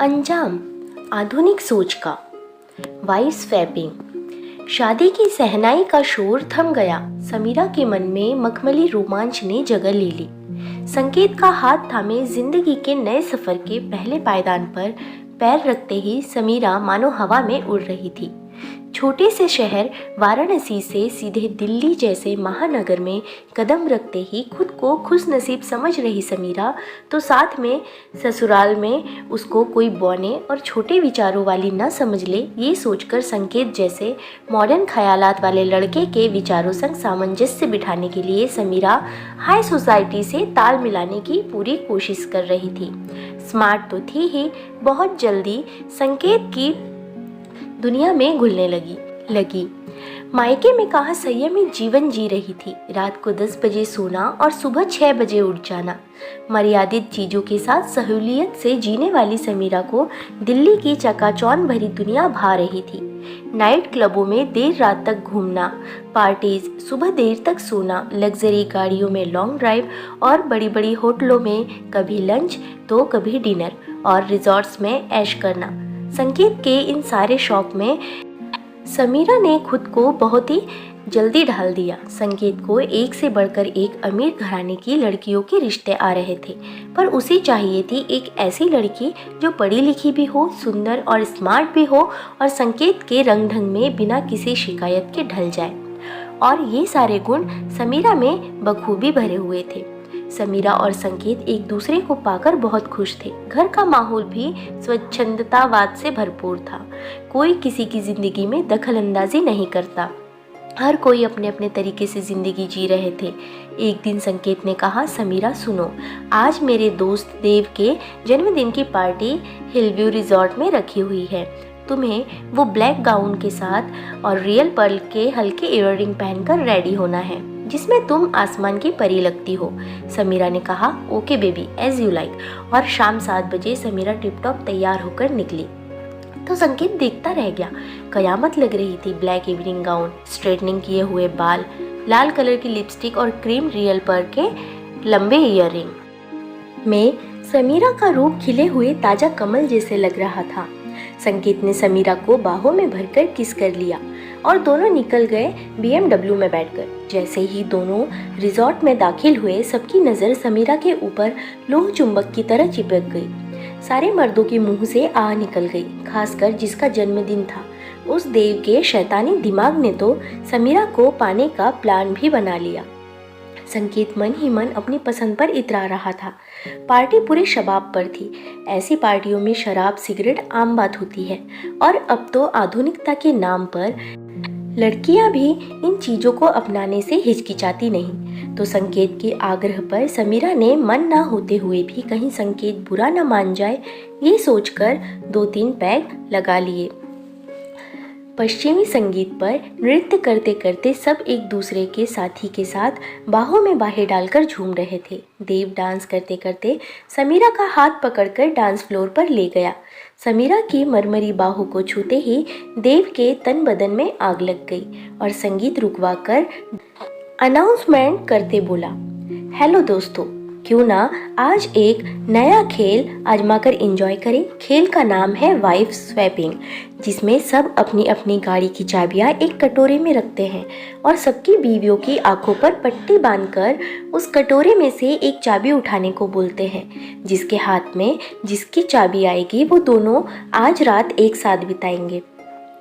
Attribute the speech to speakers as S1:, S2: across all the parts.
S1: अंजाम आधुनिक सोच का। Wife swapping. शादी की सहनाई का शोर थम गया। समीरा के मन में मखमली रोमांच ने जगह ले ली। संकेत का हाथ थामे जिंदगी के नए सफर के पहले पायदान पर पैर रखते ही समीरा मानो हवा में उड़ रही थी। छोटे से शहर वाराणसी से सीधे दिल्ली जैसे महानगर में कदम रखते ही खुद को खुशनसीब समझ रही समीरा तो साथ में ससुराल में उसको कोई बौने और छोटे विचारों वाली न समझ ले, ये सोचकर संकेत जैसे मॉडर्न ख्यालात वाले लड़के के विचारों संग सामंजस्य बिठाने के लिए समीरा हाई सोसाइटी से ताल मिलाने की पूरी कोशिश कर रही थी। स्मार्ट तो थी ही, बहुत जल्दी संकेत की दुनिया में घुलने लगी। मायके में कहा संयमी जीवन जी रही थी। रात को 10 बजे सोना और सुबह 6 बजे उठ जाना। मर्यादित चीज़ों के साथ सहूलियत से जीने वाली समीरा को दिल्ली की चकाचौंध भरी दुनिया भा रही थी। नाइट क्लबों में देर रात तक घूमना, पार्टीज, सुबह देर तक सोना, लग्जरी गाड़ियों में लॉन्ग ड्राइव और बड़ी बड़ी होटलों में कभी लंच तो कभी डिनर और रिजॉर्ट्स में ऐश करना। संकेत के इन सारे शौक में समीरा ने खुद को बहुत ही जल्दी ढाल दिया। संकेत को एक से बढ़कर एक अमीर घराने की लड़कियों के रिश्ते आ रहे थे, पर उसे चाहिए थी एक ऐसी लड़की जो पढ़ी लिखी भी हो, सुंदर और स्मार्ट भी हो और संकेत के रंग ढंग में बिना किसी शिकायत के ढल जाए। और ये सारे गुण समीरा में बखूबी भरे हुए थे। समीरा और संकेत एक दूसरे को पाकर बहुत खुश थे। घर का माहौल भी स्वच्छंदतावाद से भरपूर था। कोई किसी की जिंदगी में दखल अंदाजी नहीं करता। हर कोई अपने अपने तरीके से जिंदगी जी रहे थे। एक दिन संकेत ने कहा, समीरा सुनो, आज मेरे दोस्त देव के जन्मदिन की पार्टी हिलव्यू रिजॉर्ट में रखी हुई है। तुम्हें वो ब्लैक गाउन के साथ और रियल पर्ल के हल्के इयररिंग पहनकर रेडी होना है, जिसमें तुम आसमान की परी लगती हो। समीरा ने कहा, okay baby, as you like. और शाम 7 बजे समीरा टिप टॉप तैयार होकर निकली तो संकेत देखता रह गया। कयामत लग रही थी। ब्लैक इवनिंग गाउन, स्ट्रेटनिंग किए हुए बाल, लाल कलर की लिपस्टिक और क्रीम रियल पर्ल के लंबे इयररिंग में समीरा का रूप खिले हुए ताजा कमल जैसे लग रहा था। संकेत ने समीरा को बाहों में भरकर किस कर लिया और दोनों निकल गए BMW में बैठकर। जैसे ही दोनों रिजॉर्ट में दाखिल हुए, सबकी नज़र समीरा के ऊपर लोह चुंबक की तरह चिपक गई। सारे मर्दों के मुंह से आह निकल गई, खासकर जिसका जन्मदिन था। उस देव के शैतानी दिमाग ने तो समीरा को पाने का प्लान भी बना लिया। संकेत मन ही मन अपनी पसंद पर इतरा रहा था। पार्टी पूरे शबाब पर थी। ऐसी पार्टियों में शराब सिगरेट आम बात होती है और अब तो आधुनिकता के नाम पर लड़कियां भी इन चीज़ों को अपनाने से हिचकिचाती नहीं। तो संकेत के आग्रह पर समीरा ने मन ना होते हुए भी कहीं संकेत बुरा ना मान जाए, ये सोचकर 2-3 पैग लगा लिए। पश्चिमी संगीत पर नृत्य करते करते सब एक दूसरे के साथी के साथ बाहों में बाहें डालकर झूम रहे थे। देव डांस करते करते समीरा का हाथ पकड़कर डांस फ्लोर पर ले गया। समीरा की मरमरी बाहों को छूते ही देव के तन बदन में आग लग गई और संगीत रुकवाकर अनाउंसमेंट करते बोला, हेलो दोस्तों, क्यों ना आज एक नया खेल आजमाकर एंजॉय करें। खेल का नाम है वाइफ स्वैपिंग, जिसमें सब अपनी अपनी गाड़ी की चाबियां एक कटोरे में रखते हैं और सबकी बीवियों की आंखों पर पट्टी बांधकर उस कटोरे में से एक चाबी उठाने को बोलते हैं। जिसके हाथ में जिसकी चाबी आएगी वो दोनों आज रात एक साथ बिताएंगे।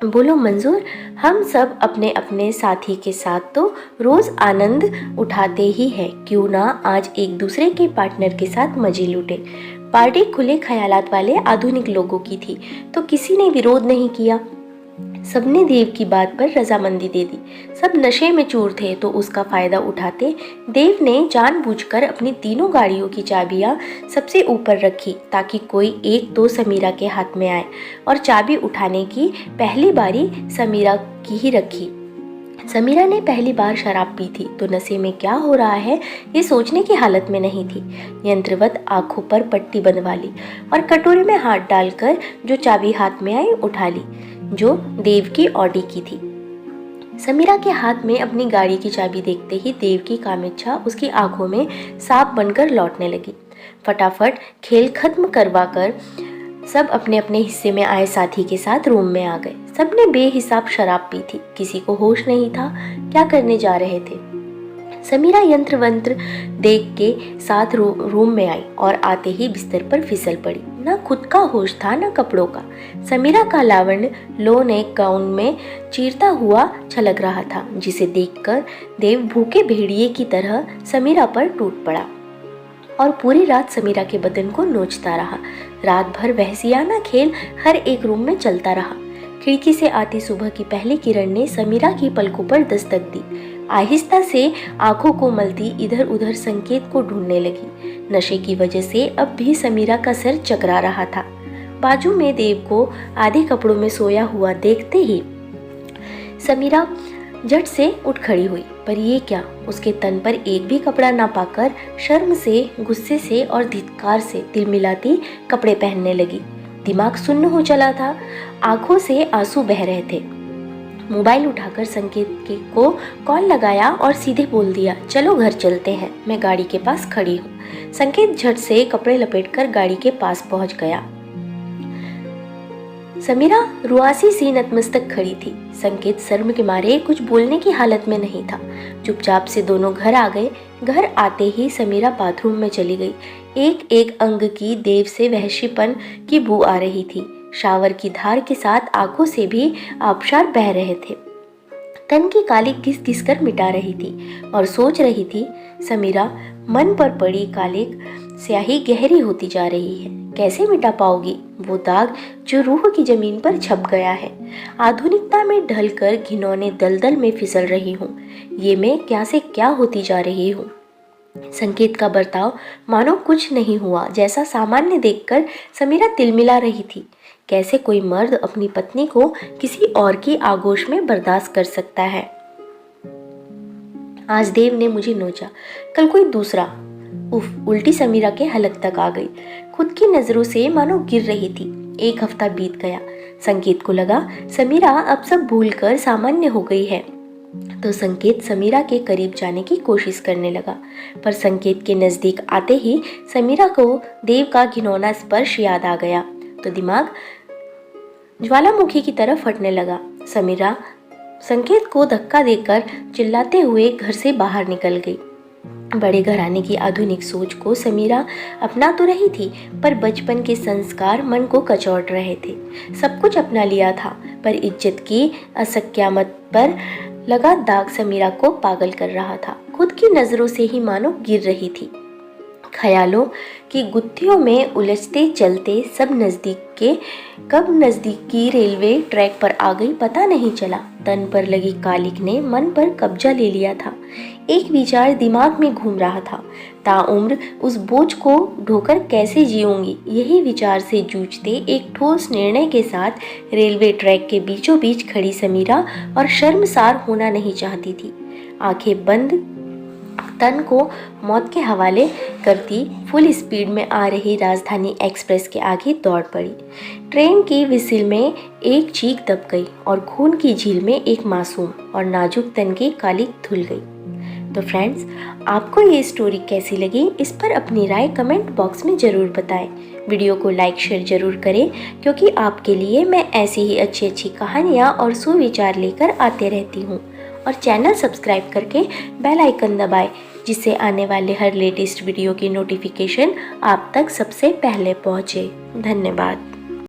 S1: बोलो मंजूर? हम सब अपने अपने साथी के साथ तो रोज़ आनंद उठाते ही है, क्यों ना आज एक दूसरे के पार्टनर के साथ मजे लूटे। पार्टी खुले ख्यालात वाले आधुनिक लोगों की थी तो किसी ने विरोध नहीं किया। सबने देव की बात पर रजामंदी दे दी। सब नशे में चूर थे तो उसका फ़ायदा उठाते देव ने जानबूझकर अपनी तीनों गाड़ियों की चाबियां सबसे ऊपर रखी ताकि कोई एक तो समीरा के हाथ में आए और चाबी उठाने की पहली बारी समीरा की ही रखी। समीरा ने पहली बार शराब पी थी तो नशे में क्या हो रहा है ये सोचने की हालत में नहीं थी। यंत्रवत आंखों पर पट्टी बंधवा ली और कटोरे में हाथ डालकर जो चाबी हाथ में आई उठा ली, जो देव की ऑडी की थी। समीरा के हाथ में अपनी गाड़ी की चाबी देखते ही देव की कामेच्छा उसकी आंखों में सांप बनकर लौटने लगी। फटाफट खेल खत्म करवाकर सब अपने अपने हिस्से में आए साथी के साथ रूम में आ गए। सबने बेहिसाब शराब पी थी, किसी को होश नहीं था क्या करने जा रहे थे। समीरा यंत्र वंत्र देख के साथ रूम में आई और आते ही बिस्तर पर फिसल पड़ी। ना खुद का होश था ना कपड़ों का। समीरा का लावण्य लो नेक गाउन में चीरता हुआ छलक रहा था, जिसे देखकर देव भूखे भेड़िए की तरह समीरा पर टूट पड़ा और पूरी रात समीरा के बदन को नोचता रहा। रात भर वहसियाना खेल हर एक रूम में चलता रहा। खिड़की से आती सुबह की पहली किरण ने समीरा की पलकों पर दस्तक दी। आहिस्ता से आंखों को मलती इधर उधर संकेत को ढूंढने लगी। नशे की वजह से अब भी समीरा का सिर चकरा रहा था। बाजू में देव को आधे कपड़ों में सोया हुआ देखते ही समीरा झट से उठ खड़ी हुई, पर ये क्या, उसके तन पर एक भी कपड़ा ना पाकर शर्म से, गुस्से से और धिक्कार से तिलमिलाती कपड़े पहनने लगी। दिमाग सुन्न हो चला था, आंखों से आंसू बह रहे थे। मोबाइल उठाकर संकेत को कॉल लगाया और सीधे बोल दिया, चलो घर चलते हैं, मैं गाड़ी के पास खड़ी हूँ। संकेत झट से कपड़े लपेटकर गाड़ी के पास पहुंच गया। समीरा रुआसी सी नतमस्तक खड़ी थी। संकेत शर्म के मारे कुछ बोलने की हालत में नहीं था। चुपचाप से दोनों घर आ गए। घर आते ही समीरा बाथरूम में चली गई। एक एक अंग की देव से वहशीपन की बू आ रही थी। शावर की धार के साथ आंखों से भी आबशार बह रहे थे। तन की काली घिस घिस कर मिटा रही थी और सोच रही थी, समीरा मन पर पड़ी कालिक स्याही गहरी होती जा रही है, कैसे मिटा पाओगी वो दाग जो रूह की जमीन पर छप गया है। आधुनिकता में ढलकर घिनौने दलदल में फिसल रही हूँ। ये मैं क्या से क्या होती जा रही हूँ। संकेत का बर्ताव मानो कुछ नहीं हुआ जैसा सामान्य देखकर समीरा तिलमिला रही थी। कैसे कोई मर्द अपनी पत्नी को किसी और की आगोश में बर्दाश्त कर सकता है। आज देव ने मुझे नोचा, कल कोई दूसरा। उफ, उल्टी समीरा के हलक तक आ गई। खुद की नजरों से मानो गिर रही थी। एक हफ्ता बीत गया। संकेत को लगा समीरा अब सब भूलकर सामान्य हो गई है, तो संकेत समीरा के करीब जाने की कोशिश करने लगा। पर संकेत के नजदीक आते ही समीरा को देव का घिनौना स्पर्श याद आ गया तो दिमाग ज्वालामुखी की तरफ फटने लगा। समीरा संकेत को धक्का देकर चिल्लाते हुए घर से बाहर निकल गई। बड़े घराने की आधुनिक सोच को समीरा अपना तो रही थी, पर बचपन के संस्कार मन को कचोट रहे थे। सब कुछ अपना लिया था, पर इज्जत की असक्यामत पर लगा दाग समीरा को पागल कर रहा था। खुद की नजरों से ही मानो गिर रही थी। ख्यालों की गुत्थियों में उलझते चलते कब नजदीकी रेलवे ट्रैक पर आ गई पता नहीं चला। तन पर लगी कालिक ने मन पर कब्जा ले लिया था। एक विचार दिमाग में घूम रहा था, ताउम्र उस बोझ को ढोकर कैसे जीऊंगी। यही विचार से जूझते एक ठोस निर्णय के साथ रेलवे ट्रैक के बीचों बीच खड़ी समीरा और शर्मसार होना नहीं चाहती थी। आंखें बंद तन को मौत के हवाले करती फुल स्पीड में आ रही राजधानी एक्सप्रेस के आगे दौड़ पड़ी। ट्रेन की विसिल में एक चीख दब गई और खून की झील में एक मासूम और नाजुक तन की कालिक धुल गई। तो फ्रेंड्स, आपको ये स्टोरी कैसी लगी, इस पर अपनी राय कमेंट बॉक्स में ज़रूर बताएं। वीडियो को लाइक शेयर ज़रूर करें, क्योंकि आपके लिए मैं ऐसी ही अच्छी अच्छी कहानियाँ और सुविचार लेकर आते रहती हूँ। और चैनल सब्सक्राइब करके बेल आइकन दबाएं, जिससे आने वाले हर लेटेस्ट वीडियो की नोटिफिकेशन आप तक सबसे पहले पहुँचे। धन्यवाद।